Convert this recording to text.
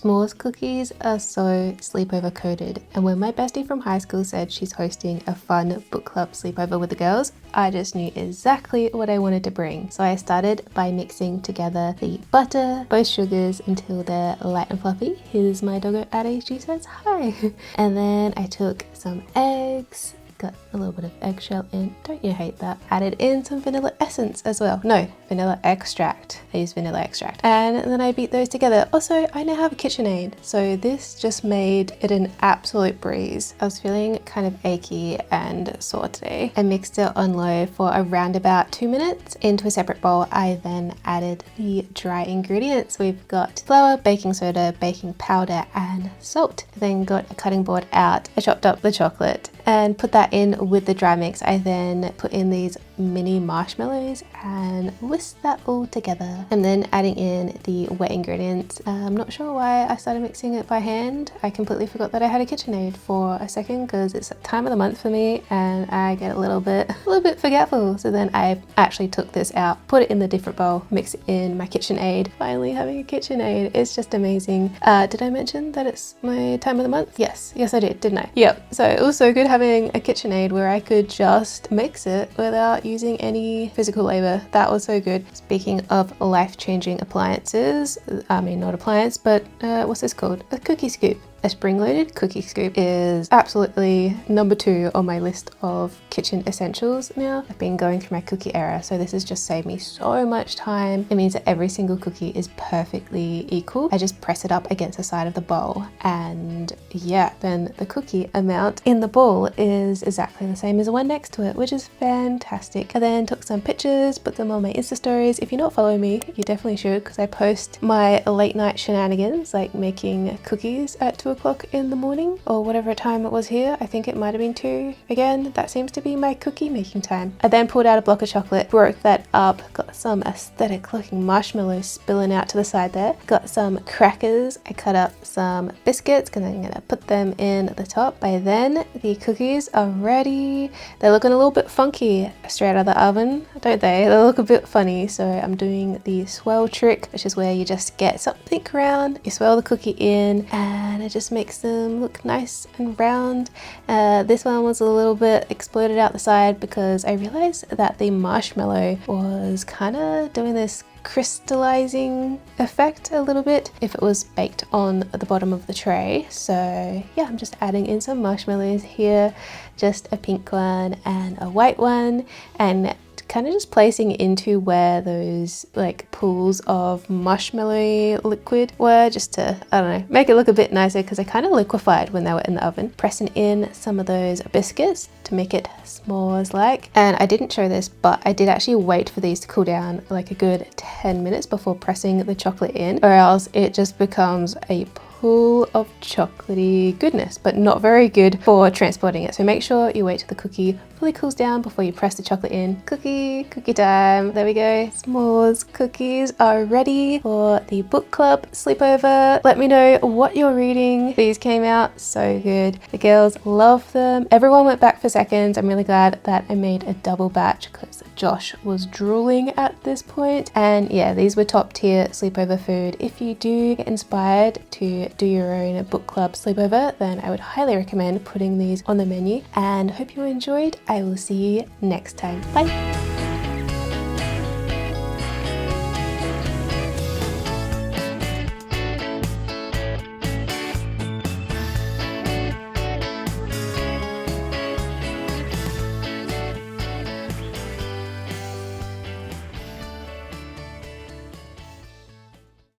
S'mores cookies are so sleepover coded, and when my bestie from high school said she's hosting a fun book club sleepover with the girls, I just knew exactly what I wanted to bring. So I started by mixing together the butter, both sugars until they're light and fluffy. Here's my doggo Addie, she says hi. And then I took some eggs, got a little bit of eggshell in, don't you hate that? Added in some vanilla essence as well. No, vanilla extract. I use vanilla extract. And then I beat those together. Also, I now have a KitchenAid, so this just made it an absolute breeze. I was feeling kind of achy and sore today. I mixed it on low for around about 2 minutes into a separate bowl. I then added the dry ingredients. We've got flour, baking soda, baking powder, and salt. I then got a cutting board out. I chopped up the chocolate and put that in with the dry mix. I then put in these mini marshmallows and whisked that all together. And then adding in the wet ingredients. I'm not sure why I started mixing it by hand. I completely forgot that I had a KitchenAid for a second because it's time of the month for me and I get a little bit forgetful. So then I actually took this out, put it in the different bowl, mix it in my KitchenAid. Finally having a KitchenAid, it's just amazing. Did I mention that it's my time of the month? Yes I did, didn't I? Yep. So it was so good having a KitchenAid where I could just mix it without using any physical labor. That was so good. Speaking of life-changing appliances, I mean not appliance, but what's this called? A cookie scoop. A spring-loaded cookie scoop is absolutely number 2 on my list of kitchen essentials now. I've been going through my cookie era, so this has just saved me so much time. It means that every single cookie is perfectly equal. I just press it up against the side of the bowl and yeah, then the cookie amount in the bowl is exactly the same as the one next to it, which is fantastic. I then took some pictures, put them on my Insta stories. If you're not following me, you definitely should, because I post my late night shenanigans, like making cookies at 2 o'clock in the morning or whatever time it was here. I think it might have been 2 again. That seems to be my cookie making time. I then pulled out a block of chocolate, broke that up, got some aesthetic looking marshmallows spilling out to the side there, got some crackers, I cut up some biscuits because I'm gonna put them in the top. By then the cookies are ready. They're looking a little bit funky straight out of the oven, don't they? They look a bit funny, so I'm doing the swirl trick, which is where you just get something round, you swirl the cookie in and it just makes them look nice and round. This one was a little bit exploded out the side because I realized that the marshmallow was kind of doing this crystallizing effect a little bit if it was baked on the bottom of the tray. So yeah, I'm just adding in some marshmallows here, just a pink one and a white one, and kind of just placing into where those like pools of marshmallow liquid were, just to, I don't know, make it look a bit nicer because they kind of liquefied when they were in the oven. Pressing in some of those biscuits to make it s'mores like. And I didn't show this, but I did actually wait for these to cool down like a good 10 minutes before pressing the chocolate in, or else it just becomes a pool of chocolatey goodness, but not very good for transporting it. So make sure you wait till the cookie fully cools down before you press the chocolate in. Cookie time. There we go. S'mores cookies are ready for the book club sleepover. Let me know what you're reading. These came out so good. The girls love them. Everyone went back for seconds. I'm really glad that I made a double batch because Josh was drooling at this point. And yeah, these were top tier sleepover food. If you do get inspired to do your own book club sleepover, then I would highly recommend putting these on the menu, and hope you enjoyed. I will see you next time. Bye.